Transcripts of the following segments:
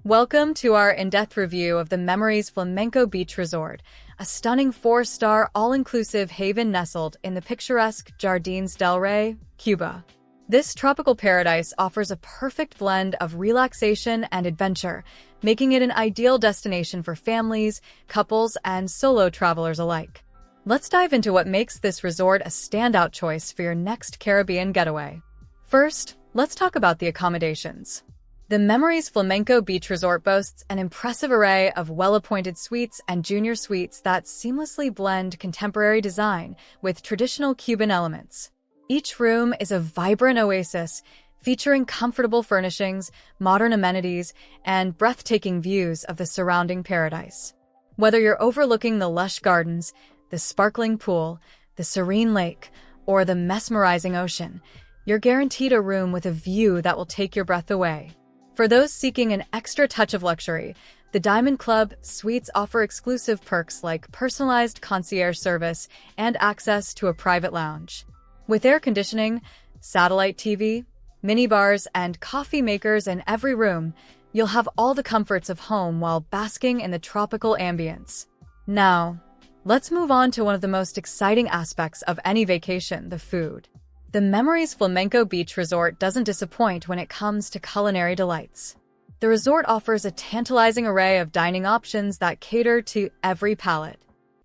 Welcome to our in-depth review of the Memories Flamenco Beach Resort, a stunning 4-star all-inclusive haven nestled in the picturesque Jardines del Rey, Cuba. This tropical paradise offers a perfect blend of relaxation and adventure, making it an ideal destination for families, couples, and solo travelers alike. Let's dive into what makes this resort a standout choice for your next Caribbean getaway. First, let's talk about the accommodations. The Memories Flamenco Beach Resort boasts an impressive array of well-appointed suites and junior suites that seamlessly blend contemporary design with traditional Cuban elements. Each room is a vibrant oasis, featuring comfortable furnishings, modern amenities, and breathtaking views of the surrounding paradise. Whether you're overlooking the lush gardens, the sparkling pool, the serene lake, or the mesmerizing ocean, you're guaranteed a room with a view that will take your breath away. For those seeking an extra touch of luxury, the Diamond Club suites offer exclusive perks like personalized concierge service and access to a private lounge. With air conditioning, satellite TV, minibars, and coffee makers in every room, you'll have all the comforts of home while basking in the tropical ambience. Now, let's move on to one of the most exciting aspects of any vacation, the food. The Memories Flamenco Beach Resort doesn't disappoint when it comes to culinary delights. The resort offers a tantalizing array of dining options that cater to every palate.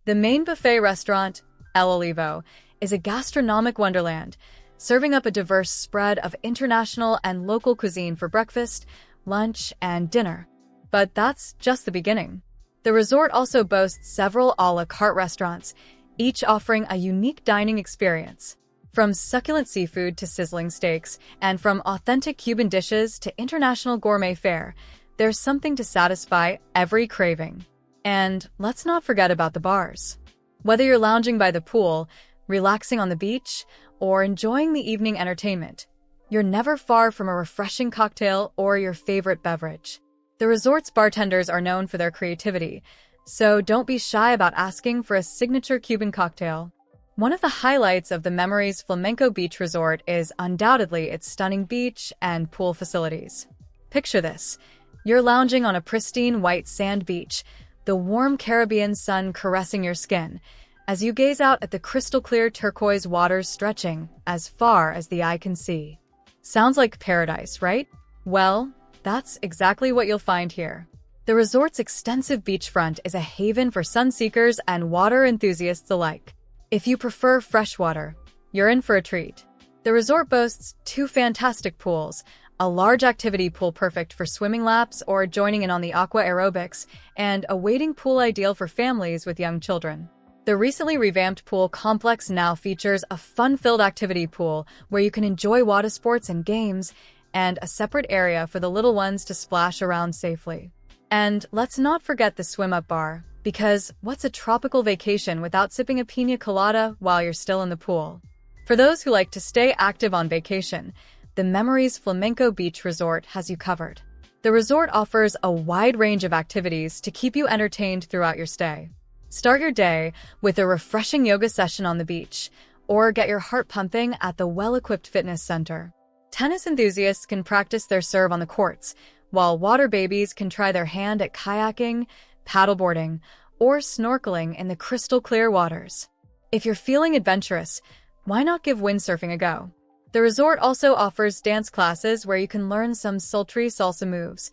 The main buffet restaurant, El Olivo, is a gastronomic wonderland, serving up a diverse spread of international and local cuisine for breakfast, lunch, and dinner. But that's just the beginning. The resort also boasts several a la carte restaurants, each offering a unique dining experience. From succulent seafood to sizzling steaks, and from authentic Cuban dishes to international gourmet fare, there's something to satisfy every craving. And let's not forget about the bars. Whether you're lounging by the pool, relaxing on the beach, or enjoying the evening entertainment, you're never far from a refreshing cocktail or your favorite beverage. The resort's bartenders are known for their creativity, so don't be shy about asking for a signature Cuban cocktail. One of the highlights of the Memories Flamenco Beach Resort is undoubtedly its stunning beach and pool facilities. Picture this. You're lounging on a pristine white sand beach, the warm Caribbean sun caressing your skin, as you gaze out at the crystal-clear turquoise waters stretching as far as the eye can see. Sounds like paradise, right? Well, that's exactly what you'll find here. The resort's extensive beachfront is a haven for sun-seekers and water enthusiasts alike. If you prefer freshwater, you're in for a treat. The resort boasts 2 fantastic pools, a large activity pool perfect for swimming laps or joining in on the aqua aerobics, and a wading pool ideal for families with young children. The recently revamped pool complex now features a fun-filled activity pool where you can enjoy water sports and games, and a separate area for the little ones to splash around safely. And let's not forget the swim-up bar, because what's a tropical vacation without sipping a piña colada while you're still in the pool? For those who like to stay active on vacation, the Memories Flamenco Beach Resort has you covered. The resort offers a wide range of activities to keep you entertained throughout your stay. Start your day with a refreshing yoga session on the beach, or get your heart pumping at the well-equipped fitness center. Tennis enthusiasts can practice their serve on the courts, while water babies can try their hand at kayaking, paddleboarding, or snorkeling in the crystal-clear waters. If you're feeling adventurous, why not give windsurfing a go? The resort also offers dance classes where you can learn some sultry salsa moves,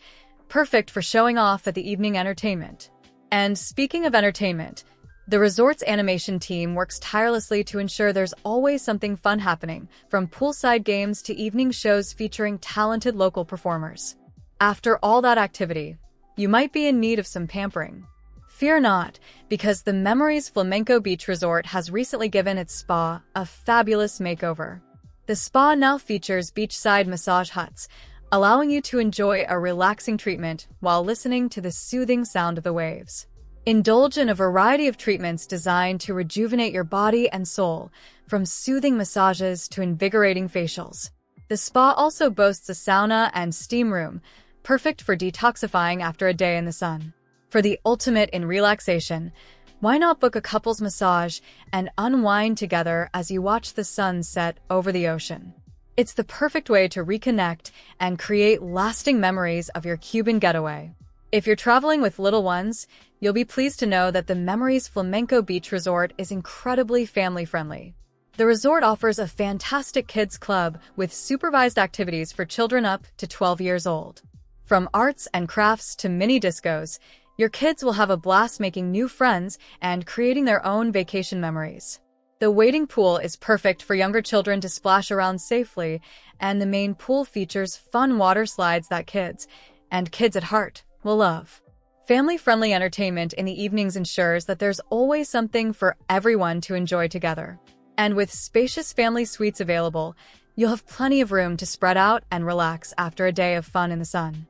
perfect for showing off at the evening entertainment. And speaking of entertainment, the resort's animation team works tirelessly to ensure there's always something fun happening, from poolside games to evening shows featuring talented local performers. After all that activity, you might be in need of some pampering. Fear not, because the Memories Flamenco Beach Resort has recently given its spa a fabulous makeover. The spa now features beachside massage huts, allowing you to enjoy a relaxing treatment while listening to the soothing sound of the waves. Indulge in a variety of treatments designed to rejuvenate your body and soul, from soothing massages to invigorating facials. The spa also boasts a sauna and steam room, perfect for detoxifying after a day in the sun. For the ultimate in relaxation, why not book a couple's massage and unwind together as you watch the sun set over the ocean? It's the perfect way to reconnect and create lasting memories of your Cuban getaway. If you're traveling with little ones, you'll be pleased to know that the Memories Flamenco Beach Resort is incredibly family-friendly. The resort offers a fantastic kids club with supervised activities for children up to 12 years old. From arts and crafts to mini discos, your kids will have a blast making new friends and creating their own vacation memories. The wading pool is perfect for younger children to splash around safely, and the main pool features fun water slides that kids at heart will love. Family-friendly entertainment in the evenings ensures that there's always something for everyone to enjoy together. And with spacious family suites available, you'll have plenty of room to spread out and relax after a day of fun in the sun.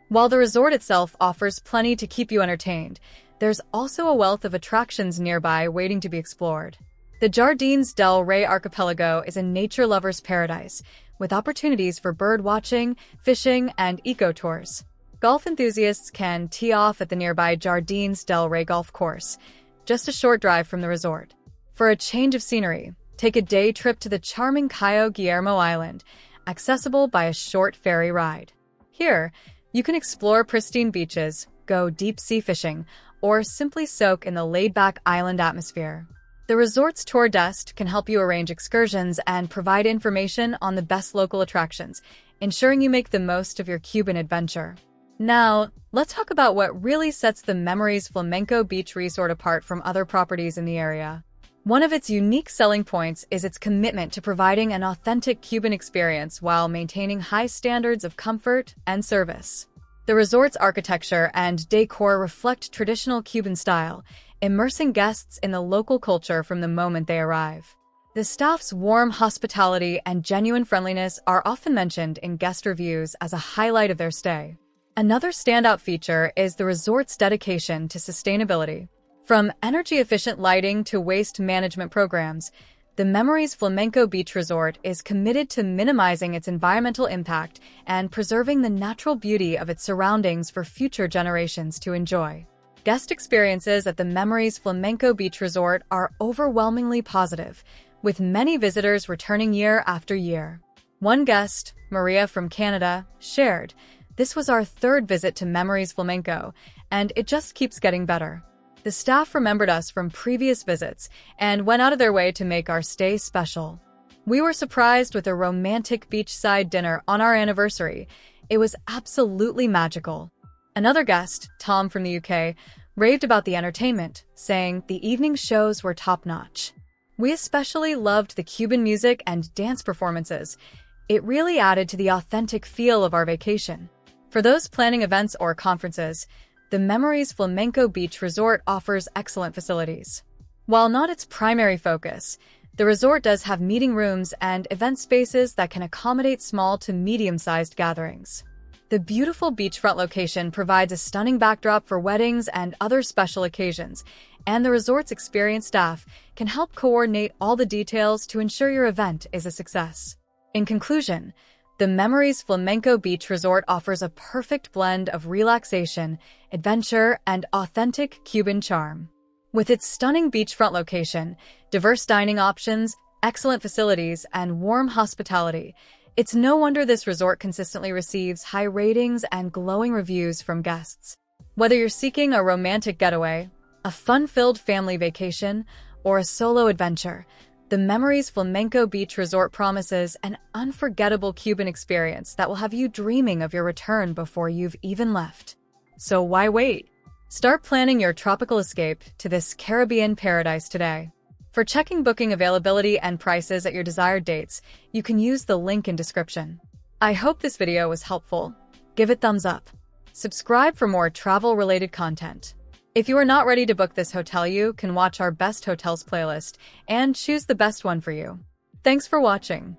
While the resort itself offers plenty to keep you entertained, there's also a wealth of attractions nearby waiting to be explored. The Jardines del Rey archipelago is a nature lover's paradise, with opportunities for bird watching, fishing, and eco-tours. Golf enthusiasts can tee off at the nearby Jardines del Rey golf course, just a short drive from the resort. For a change of scenery, take a day trip to the charming Cayo Guillermo Island, accessible by a short ferry ride. Here, you can explore pristine beaches, go deep-sea fishing, or simply soak in the laid-back island atmosphere. The resort's tour desk can help you arrange excursions and provide information on the best local attractions, ensuring you make the most of your Cuban adventure. Now, let's talk about what really sets the Memories Flamenco Beach Resort apart from other properties in the area. One of its unique selling points is its commitment to providing an authentic Cuban experience while maintaining high standards of comfort and service. The resort's architecture and decor reflect traditional Cuban style, immersing guests in the local culture from the moment they arrive. The staff's warm hospitality and genuine friendliness are often mentioned in guest reviews as a highlight of their stay. Another standout feature is the resort's dedication to sustainability. From energy-efficient lighting to waste management programs, the Memories Flamenco Beach Resort is committed to minimizing its environmental impact and preserving the natural beauty of its surroundings for future generations to enjoy. Guest experiences at the Memories Flamenco Beach Resort are overwhelmingly positive, with many visitors returning year after year. One guest, Maria from Canada, shared, "This was our third visit to Memories Flamenco, and it just keeps getting better. The staff remembered us from previous visits and went out of their way to make our stay special. We were surprised with a romantic beachside dinner on our anniversary. It was absolutely magical." Another guest, Tom from the UK, raved about the entertainment, saying the evening shows were top-notch. "We especially loved the Cuban music and dance performances. It really added to the authentic feel of our vacation." For those planning events or conferences, the Memories Flamenco Beach Resort offers excellent facilities. While not its primary focus, the resort does have meeting rooms and event spaces that can accommodate small to medium-sized gatherings. The beautiful beachfront location provides a stunning backdrop for weddings and other special occasions, and the resort's experienced staff can help coordinate all the details to ensure your event is a success. In conclusion, the Memories Flamenco Beach Resort offers a perfect blend of relaxation, adventure, and authentic Cuban charm. With its stunning beachfront location, diverse dining options, excellent facilities, and warm hospitality, it's no wonder this resort consistently receives high ratings and glowing reviews from guests. Whether you're seeking a romantic getaway, a fun-filled family vacation, or a solo adventure, the Memories Flamenco Beach Resort promises an unforgettable Cuban experience that will have you dreaming of your return before you've even left. So why wait? Start planning your tropical escape to this Caribbean paradise today. For checking booking availability and prices at your desired dates, you can use the link in description. I hope this video was helpful. Give it thumbs up. Subscribe for more travel-related content. If you are not ready to book this hotel, you can watch our best hotels playlist and choose the best one for you. Thanks for watching.